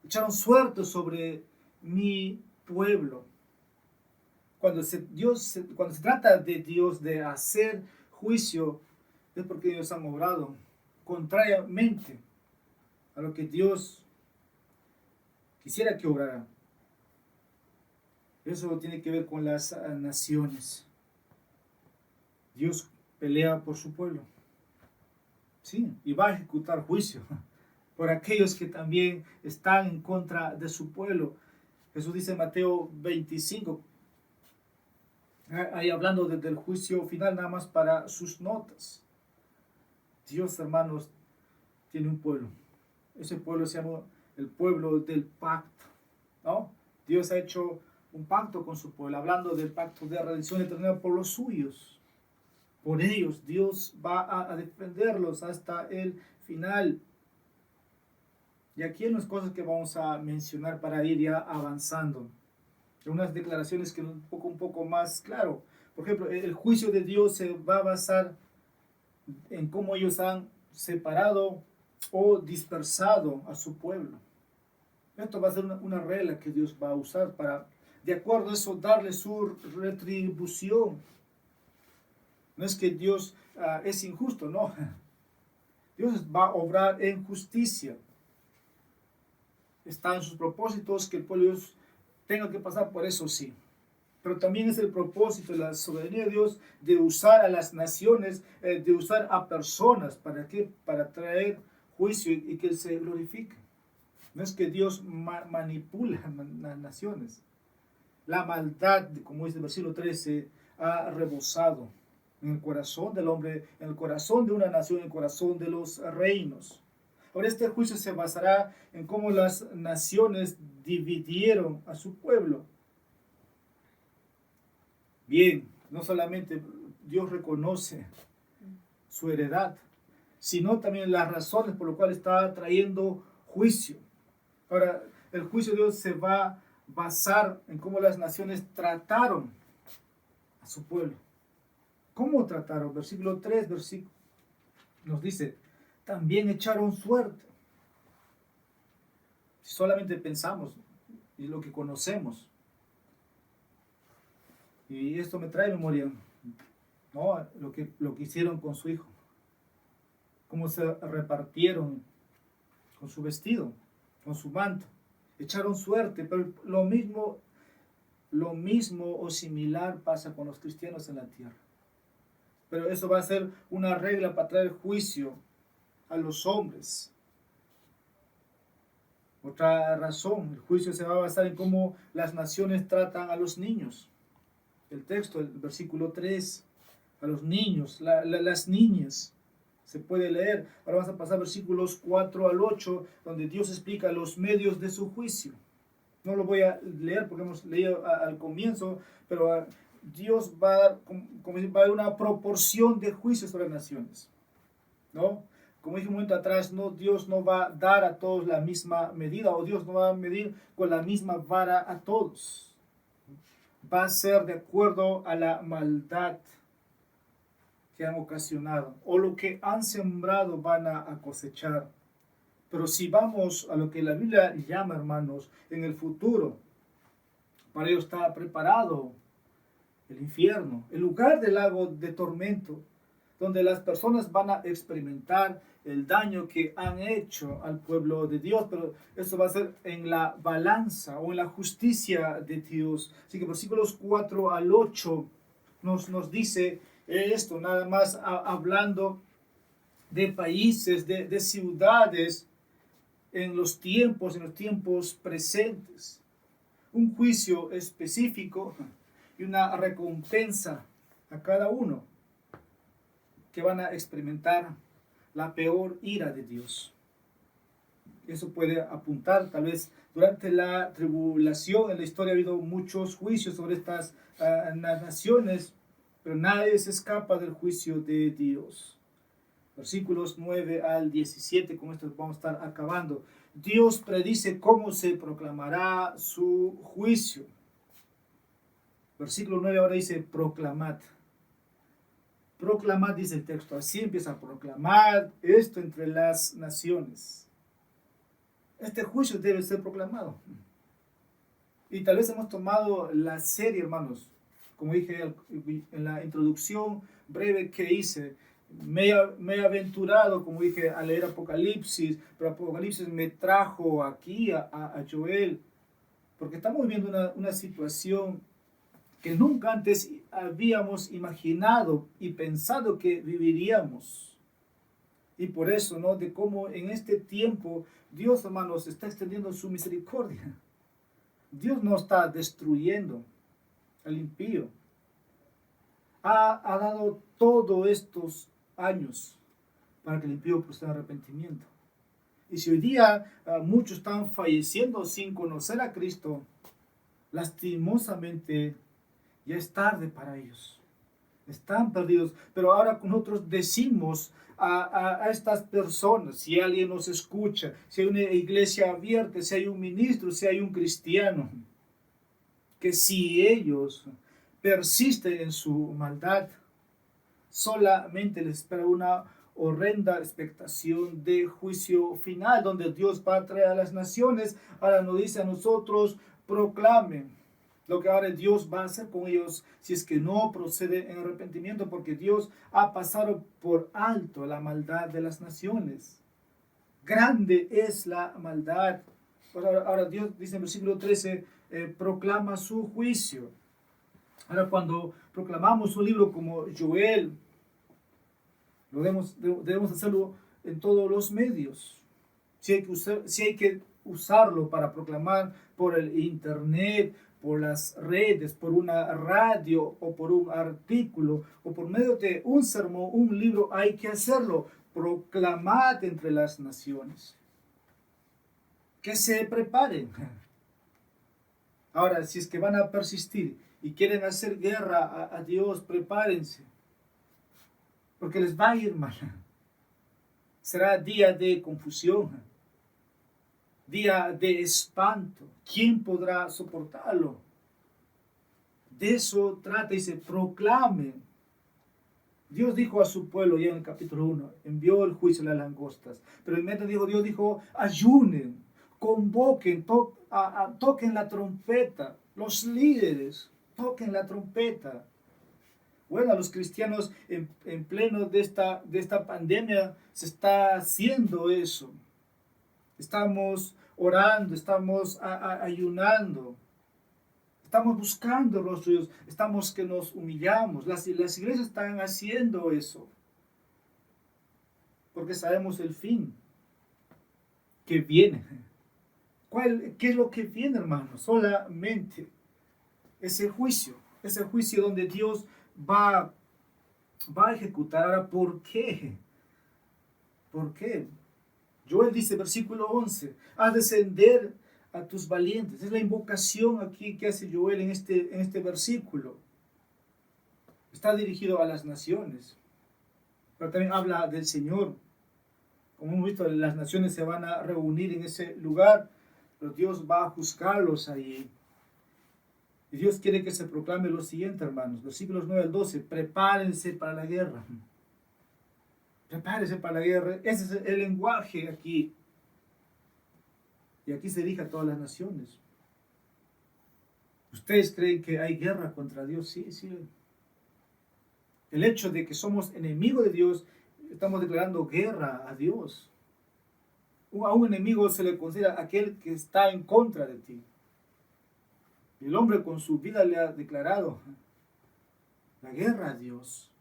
Echaron suerte sobre mi pueblo. cuando se trata de Dios de hacer juicio, es porque ellos han obrado contrariamente a lo que Dios quisiera que obrara. Eso tiene que ver con las naciones. Dios pelea por su pueblo. Sí, y va a ejecutar juicio por aquellos que también están en contra de su pueblo. Jesús dice en Mateo 25, ahí hablando del juicio final, nada más para sus notas. Dios, hermanos, tiene un pueblo. Ese pueblo se llama el pueblo del pacto, ¿no? Dios ha hecho un pacto con su pueblo, hablando del pacto de redención eterna por los suyos. Por ellos, Dios va a defenderlos hasta el final. Y aquí hay unas cosas que vamos a mencionar para ir ya avanzando. Unas declaraciones que un poco más claro. Por ejemplo, el juicio de Dios se va a basar en cómo ellos han separado o dispersado a su pueblo. Esto va a ser una regla que Dios va a usar para, de acuerdo a eso, darle su retribución. No es que Dios es injusto, no. Dios va a obrar en justicia. Está en sus propósitos que el pueblo de Dios tenga que pasar por eso, sí. Pero también es el propósito de la soberanía de Dios de usar a las naciones, de usar a personas. ¿Para qué? Para traer juicio y que Él se glorifique. No es que Dios manipula a las naciones. La maldad, como dice el versículo 13, ha rebosado en el corazón del hombre, en el corazón de una nación, en el corazón de los reinos. Ahora este juicio se basará en cómo las naciones dividieron a su pueblo. Bien, no solamente Dios reconoce su heredad, sino también las razones por las cuales está trayendo juicio. Ahora, el juicio de Dios se va a basar en cómo las naciones trataron a su pueblo. ¿Cómo trataron? Versículo 3 nos dice, también echaron suerte. Si solamente pensamos en lo que conocemos, y esto me trae memoria, ¿no? Lo que hicieron con su hijo, cómo se repartieron con su vestido, con su manto, echaron suerte, pero lo mismo o similar pasa con los cristianos en la tierra. Pero eso va a ser una regla para traer juicio a los hombres. Otra razón, el juicio se va a basar en cómo las naciones tratan a los niños. El texto, el versículo 3, a los niños, las niñas, se puede leer. Ahora vamos a pasar versículos 4 al 8, donde Dios explica los medios de su juicio. No lo voy a leer porque hemos leído al comienzo, pero Dios va a dar una proporción de juicio sobre las naciones, ¿no? Como dije un momento atrás, Dios no va a dar a todos la misma medida, o Dios no va a medir con la misma vara a todos. Va a ser de acuerdo a la maldad que han ocasionado, o lo que han sembrado van a cosechar. Pero si vamos a lo que la Biblia llama, hermanos, en el futuro, para ello está preparado el infierno, el lugar del lago de tormento, donde las personas van a experimentar el daño que han hecho al pueblo de Dios, pero eso va a ser en la balanza o en la justicia de Dios. Así que versículos 4 al 8 nos dice esto, nada más hablando de países, de ciudades en los tiempos presentes. Un juicio específico y una recompensa a cada uno que van a experimentar la peor ira de Dios. Eso puede apuntar, tal vez durante la tribulación en la historia ha habido muchos juicios sobre estas naciones, pero nadie se escapa del juicio de Dios. Versículos 9 al 17, con esto vamos a estar acabando. Dios predice cómo se proclamará su juicio. Versículo 9 ahora dice, proclamad. Proclamad, dice el texto, así empieza a proclamar esto entre las naciones. Este juicio debe ser proclamado. Y tal vez hemos tomado la serie, hermanos, como dije en la introducción breve que hice, me he aventurado, como dije, a leer Apocalipsis, pero Apocalipsis me trajo aquí a Joel, porque estamos viviendo una situación que nunca antes habíamos imaginado y pensado que viviríamos. Y por eso, ¿no? De cómo en este tiempo Dios, hermanos, está extendiendo su misericordia. Dios no está destruyendo al impío. Ha dado todos estos años para que el impío proceda en arrepentimiento. Y si hoy día muchos están falleciendo sin conocer a Cristo, lastimosamente ya es tarde para ellos. Están perdidos. Pero ahora nosotros decimos a estas personas, si alguien nos escucha, si hay una iglesia abierta, si hay un ministro, si hay un cristiano, que si ellos persisten en su maldad, solamente les espera una horrenda expectación de juicio final, donde Dios va a traer a las naciones. Ahora nos dice a nosotros, proclamen lo que ahora Dios va a hacer con ellos si es que no procede en arrepentimiento, porque Dios ha pasado por alto la maldad de las naciones. Grande es la maldad. Ahora Dios dice en versículo 13, proclama su juicio. Ahora cuando proclamamos un libro como Joel, debemos hacerlo en todos los medios. Si hay que usarlo para proclamar por el internet, por las redes, por una radio o por un artículo o por medio de un sermón, un libro, hay que hacerlo. Proclamad entre las naciones. Que se preparen. Ahora, si es que van a persistir y quieren hacer guerra a Dios, prepárense. Porque les va a ir mal. Será día de confusión, día de espanto. ¿Quién podrá soportarlo? De eso trata y se proclame. Dios dijo a su pueblo ya en el capítulo 1, envió el juicio a las langostas. Pero en mente Dios dijo, ayunen, convoquen, toquen la trompeta. Los líderes, toquen la trompeta. Bueno, los cristianos en pleno de esta pandemia se está haciendo eso. Estamos orando, estamos ayunando, estamos buscando el rostro de Dios, estamos que nos humillamos. Las iglesias están haciendo eso, porque sabemos el fin que viene. ¿Qué es lo que viene, hermanos? Solamente ese juicio donde Dios va a ejecutar. Ahora, ¿por qué? ¿Por qué? Joel dice, versículo 11, haz descender a tus valientes. Es la invocación aquí que hace Joel en este versículo. Está dirigido a las naciones, pero también habla del Señor. Como hemos visto, las naciones se van a reunir en ese lugar, pero Dios va a juzgarlos ahí. Y Dios quiere que se proclame lo siguiente, hermanos. Versículos 9 al 12, prepárense para la guerra. Prepárense para la guerra. Ese es el lenguaje aquí. Y aquí se dirige a todas las naciones. ¿Ustedes creen que hay guerra contra Dios? Sí, sí. El hecho de que somos enemigos de Dios, estamos declarando guerra a Dios. A un enemigo se le considera aquel que está en contra de ti. El hombre con su vida le ha declarado la guerra a Dios.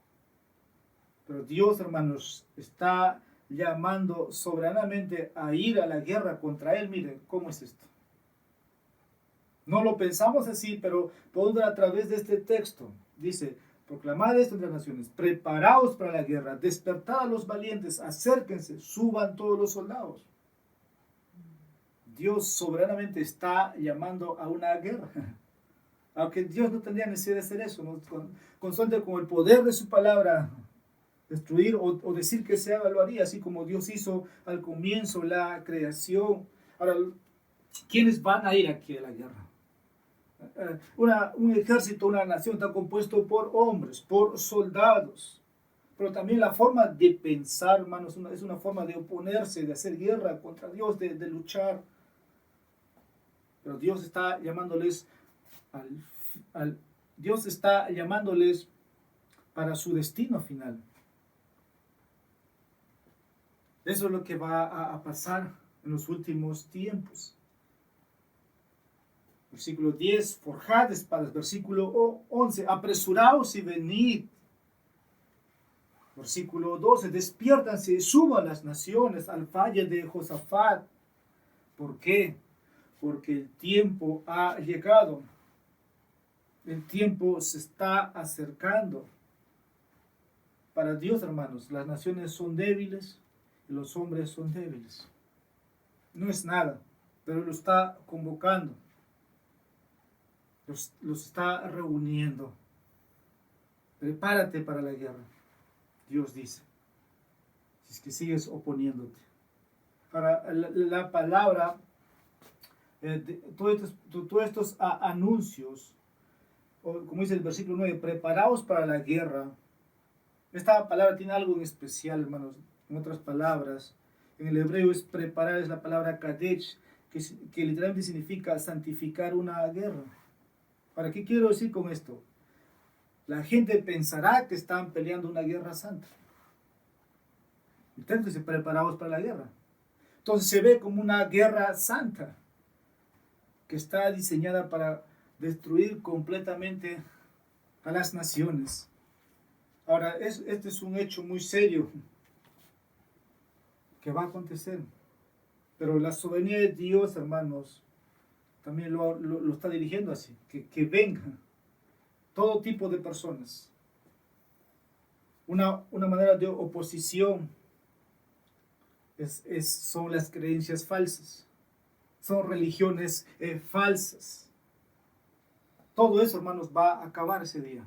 Pero Dios, hermanos, está llamando soberanamente a ir a la guerra contra él. Miren, ¿cómo es esto? No lo pensamos así, pero podemos ver a través de este texto. Dice, proclamad esto entre las naciones, preparaos para la guerra, despertad a los valientes, acérquense, suban todos los soldados. Dios soberanamente está llamando a una guerra. Aunque Dios no tendría necesidad de hacer eso, ¿no? Constante con el poder de su palabra, destruir o decir que se haga, lo haría, así como Dios hizo al comienzo la creación. Ahora, ¿quiénes van a ir aquí a la guerra? Un ejército, una nación está compuesto por hombres, por soldados. Pero también la forma de pensar, hermanos, es una forma de oponerse, de hacer guerra contra Dios, de luchar. Pero Dios está llamándoles Dios está llamándoles para su destino final. Eso es lo que va a pasar en los últimos tiempos. Versículo 10, forjad espadas. Versículo 11, apresuraos y venid. Versículo 12, despiértanse y suban las naciones al valle de Josafat. ¿Por qué? Porque el tiempo ha llegado. El tiempo se está acercando. Para Dios, hermanos, las naciones son débiles y los hombres son débiles. No es nada, pero lo está convocando. Los está reuniendo. Prepárate para la guerra, Dios dice, si es que sigues oponiéndote. Ahora, la palabra, todos estos anuncios, como dice el versículo 9, preparaos para la guerra. Esta palabra tiene algo en especial, hermanos. En otras palabras, en el hebreo es preparar, es la palabra kadesh, que literalmente significa santificar una guerra. ¿Para qué quiero decir con esto? La gente pensará que están peleando una guerra santa. Entonces, preparados para la guerra. Entonces se ve como una guerra santa que está diseñada para destruir completamente a las naciones. Ahora, este es un hecho muy serio que va a acontecer. Pero la soberanía de Dios, hermanos, también lo está dirigiendo así, que vengan todo tipo de personas. Una manera de oposición son las creencias falsas, son religiones falsas. Todo eso, hermanos, va a acabar ese día.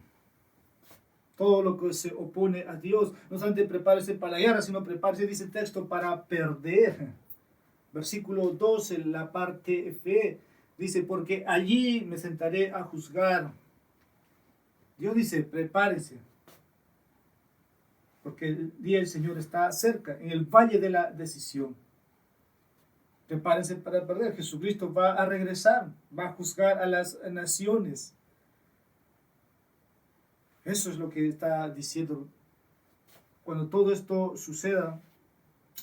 Todo lo que se opone a Dios, no solamente prepárese para la guerra, sino prepárese, dice el texto, para perder. Versículo 12, la parte F, dice, porque allí me sentaré a juzgar. Dios dice, prepárese, porque el día del Señor está cerca, en el valle de la decisión. Prepárense para perder. Jesucristo va a regresar, va a juzgar a las naciones. Eso es lo que está diciendo. Cuando todo esto suceda,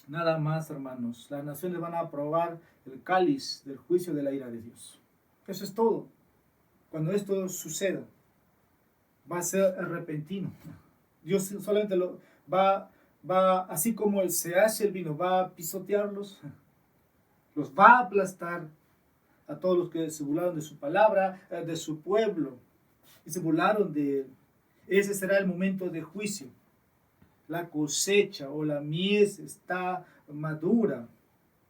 nada más, hermanos, las naciones van a probar el cáliz del juicio de la ira de Dios. Eso es todo. Cuando esto suceda, va a ser repentino. Dios solamente va, así como se hace el vino, va a pisotearlos, los va a aplastar a todos los que se burlaron de su palabra, de su pueblo, y se burlaron de él. Ese será el momento de juicio. La cosecha o la mies está madura.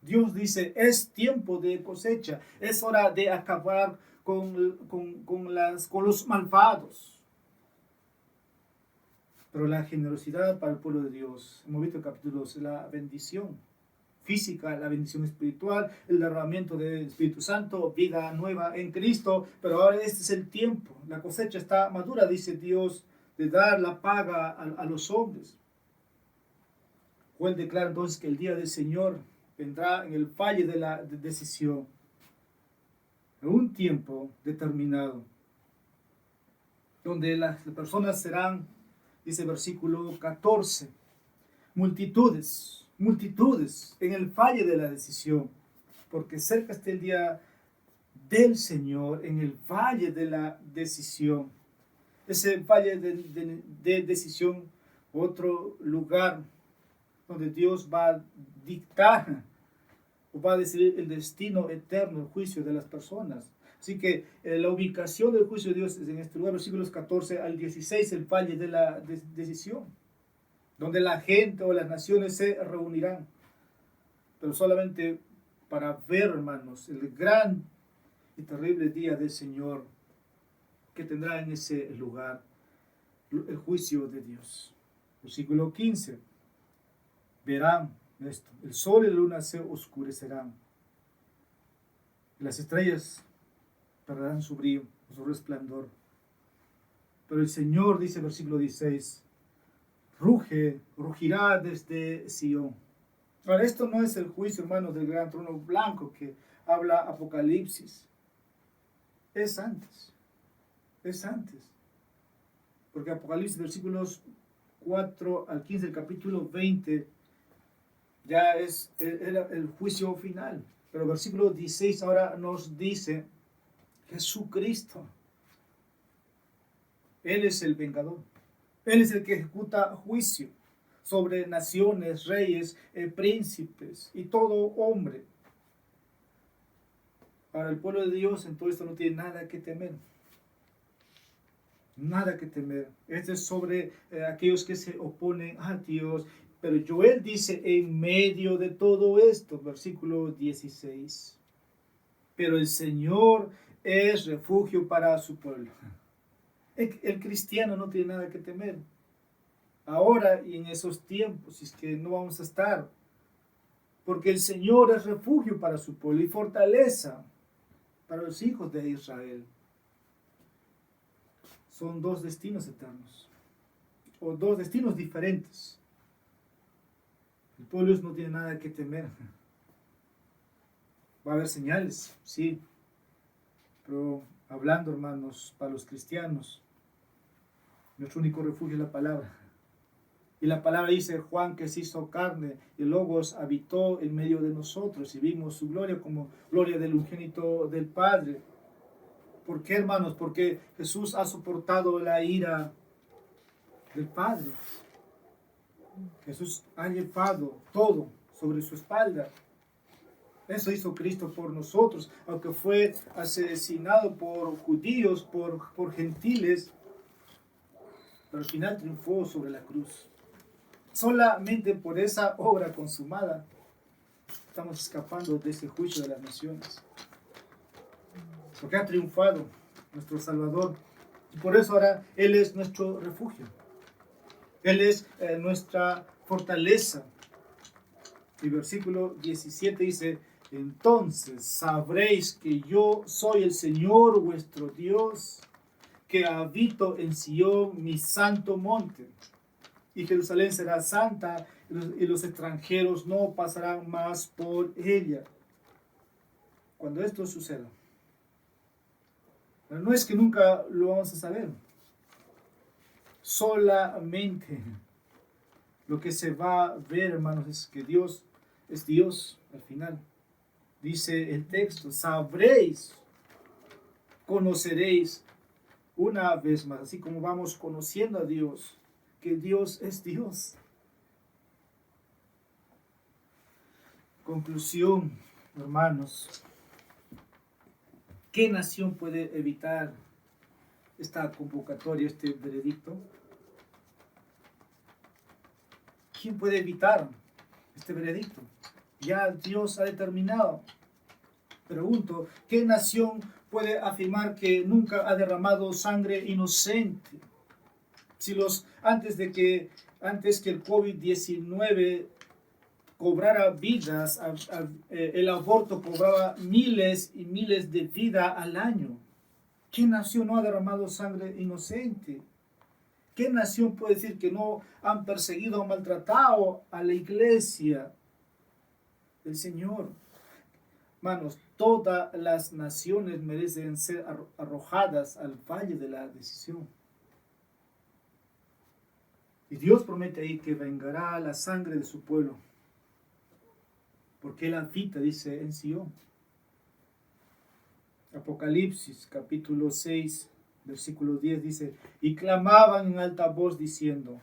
Dios dice, es tiempo de cosecha, es hora de acabar con los malvados. Pero la generosidad para el pueblo de Dios, hemos visto el capítulo 2, la bendición física, la bendición espiritual, el derramamiento del Espíritu Santo, vida nueva en Cristo. Pero ahora este es el tiempo, la cosecha está madura, dice Dios, de dar la paga a los hombres. Juan declara entonces que el día del Señor vendrá en el valle de la decisión, en un tiempo determinado, donde las personas serán, dice versículo 14, multitudes en el valle de la decisión, porque cerca está el día del Señor en el valle de la decisión. Ese valle de decisión, otro lugar donde Dios va a dictar o va a decidir el destino eterno, el juicio de las personas. Así que la ubicación del juicio de Dios es en este lugar, versículos 14 al 16, el valle de la decisión, donde la gente o las naciones se reunirán, pero solamente para ver, hermanos, el gran y terrible día del Señor que tendrá en ese lugar el juicio de Dios. Versículo 15, verán esto, el sol y la luna se oscurecerán, y las estrellas perderán su brillo, su resplandor. Pero el Señor, dice el versículo 16, rugirá desde Sion. Ahora, esto no es el juicio, hermanos, del gran trono blanco que habla Apocalipsis. Es antes. es antes. Porque Apocalipsis, versículos 4 al 15, el capítulo 20, ya es el juicio final. Pero el versículo 16 ahora nos dice Jesucristo. Él es el vengador. Él es el que ejecuta juicio sobre naciones, reyes, príncipes y todo hombre. Para el pueblo de Dios en todo esto no tiene nada que temer. Nada que temer. Este es sobre aquellos que se oponen a Dios. Pero Joel dice en medio de todo esto, versículo 16. Pero el Señor es refugio para su pueblo. El cristiano no tiene nada que temer. Ahora y en esos tiempos, es que no vamos a estar. Porque el Señor es refugio para su pueblo y fortaleza para los hijos de Israel. Son dos destinos eternos, o dos destinos diferentes. El pueblo no tiene nada que temer. Va a haber señales, sí, pero hablando, hermanos, para los cristianos, nuestro único refugio es la palabra. Y la palabra dice, Juan que se hizo carne, y Logos habitó en medio de nosotros, y vimos su gloria como gloria del unigénito del Padre. ¿Por qué, hermanos? Porque Jesús ha soportado la ira del Padre. Jesús ha llevado todo sobre su espalda. Eso hizo Cristo por nosotros, aunque fue asesinado por judíos, por gentiles, pero al final triunfó sobre la cruz. Solamente por esa obra consumada estamos escapando de ese juicio de las naciones. Porque ha triunfado nuestro Salvador. Y por eso ahora Él es nuestro refugio. Él es nuestra fortaleza. Y versículo 17 dice, entonces sabréis que yo soy el Señor vuestro Dios, que habito en Sion, mi santo monte. Y Jerusalén será santa, y los extranjeros no pasarán más por ella. Cuando esto suceda, pero no es que nunca lo vamos a saber. Solamente lo que se va a ver, hermanos, es que Dios es Dios al final. Dice el texto, sabréis, conoceréis una vez más, así como vamos conociendo a Dios, que Dios es Dios. Conclusión, hermanos. ¿Qué nación puede evitar esta convocatoria, este veredicto? ¿Quién puede evitar este veredicto? Ya Dios ha determinado. Pregunto, ¿qué nación puede afirmar que nunca ha derramado sangre inocente? Si antes que el COVID-19 cobrara vidas, el aborto cobraba miles y miles de vidas al año. ¿Qué nación no ha derramado sangre inocente? ¿Qué nación puede decir que no han perseguido o maltratado a la iglesia del Señor? Hermanos, todas las naciones merecen ser arrojadas al valle de la decisión. Y Dios promete ahí que vengará la sangre de su pueblo, porque Él habita, dice, en Sion. Apocalipsis capítulo 6, versículo 10 dice, y clamaban en alta voz diciendo,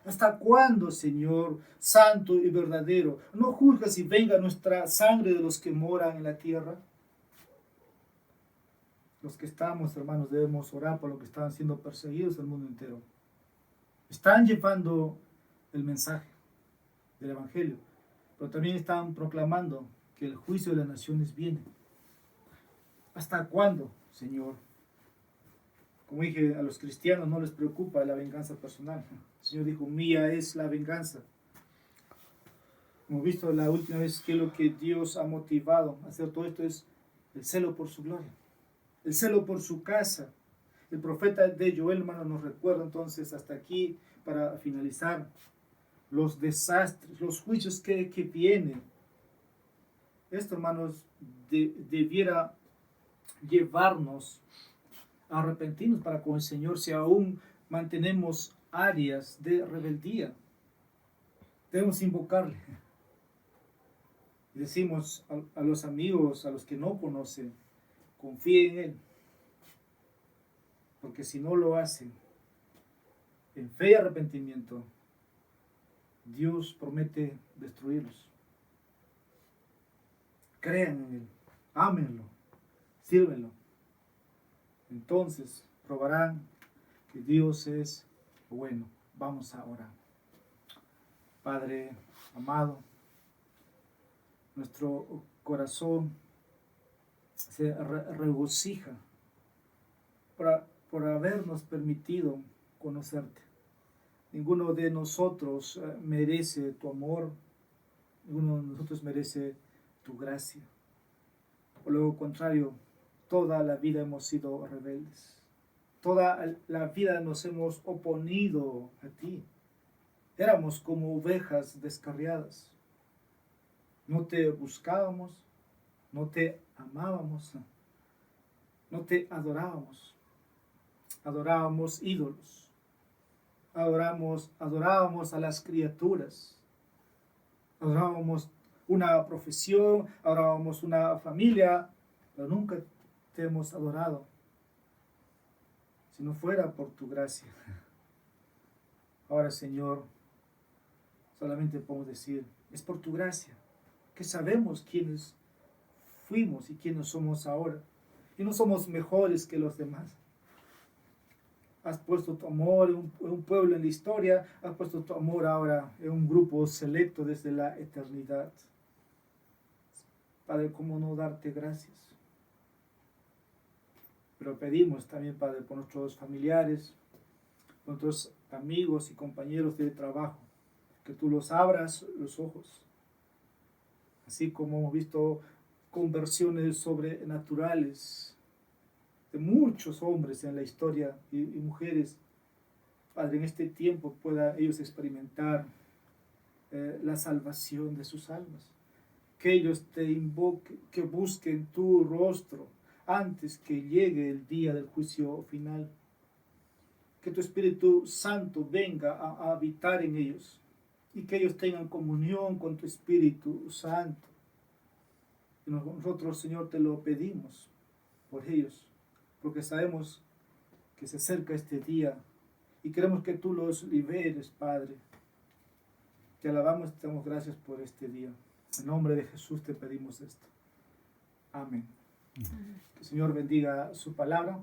¿hasta cuándo, Señor, santo y verdadero, no juzgas y venga nuestra sangre de los que moran en la tierra? Los que estamos, hermanos, debemos orar por los que están siendo perseguidos en el mundo entero. Están llevando el mensaje del Evangelio, pero también están proclamando que el juicio de las naciones viene. ¿Hasta cuándo, Señor? Como dije, a los cristianos no les preocupa la venganza personal. El Señor dijo, mía es la venganza. Hemos visto la última vez que lo que Dios ha motivado a hacer todo esto es el celo por su gloria, el celo por su casa. El profeta de Joel, hermano, nos recuerda entonces hasta aquí, para finalizar, los desastres, los juicios que vienen. Esto, hermanos, debiera llevarnos arrepentirnos para con el Señor si aún mantenemos áreas de rebeldía. Debemos invocarle. Y decimos a los amigos, a los que no conocen, confíen en Él. Porque si no lo hacen, en fe y arrepentimiento, Dios promete destruirlos. Crean en Él, ámenlo, sírvenlo. Entonces probarán que Dios es bueno. Vamos a orar. Padre amado, nuestro corazón se regocija por habernos permitido conocerte. Ninguno de nosotros merece tu amor, ninguno de nosotros merece tu gracia. Por lo contrario, toda la vida hemos sido rebeldes. Toda la vida nos hemos oponido a ti. Éramos como ovejas descarriadas. No te buscábamos, no te amábamos, no te adorábamos. Adorábamos ídolos. Adorábamos a las criaturas. Adorábamos una profesión, adorábamos una familia, pero nunca te hemos adorado si no fuera por tu gracia. Ahora, Señor, solamente podemos decir, es por tu gracia, que sabemos quiénes fuimos y quiénes somos ahora. Y no somos mejores que los demás. Has puesto tu amor en un pueblo en la historia, has puesto tu amor ahora en un grupo selecto desde la eternidad. Padre, ¿cómo no darte gracias? Pero pedimos también, Padre, por nuestros familiares, por nuestros amigos y compañeros de trabajo, que tú los abras los ojos. Así como hemos visto conversiones sobrenaturales de muchos hombres en la historia y mujeres, Padre, en este tiempo puedan ellos experimentar la salvación de sus almas. Que ellos te invoquen, que busquen tu rostro antes que llegue el día del juicio final. Que tu Espíritu Santo venga a habitar en ellos y que ellos tengan comunión con tu Espíritu Santo. Y nosotros, Señor, te lo pedimos por ellos, porque sabemos que se acerca este día y queremos que tú los liberes, Padre. Te alabamos y te damos gracias por este día. En nombre de Jesús te pedimos esto. Amén. Que el Señor bendiga su palabra.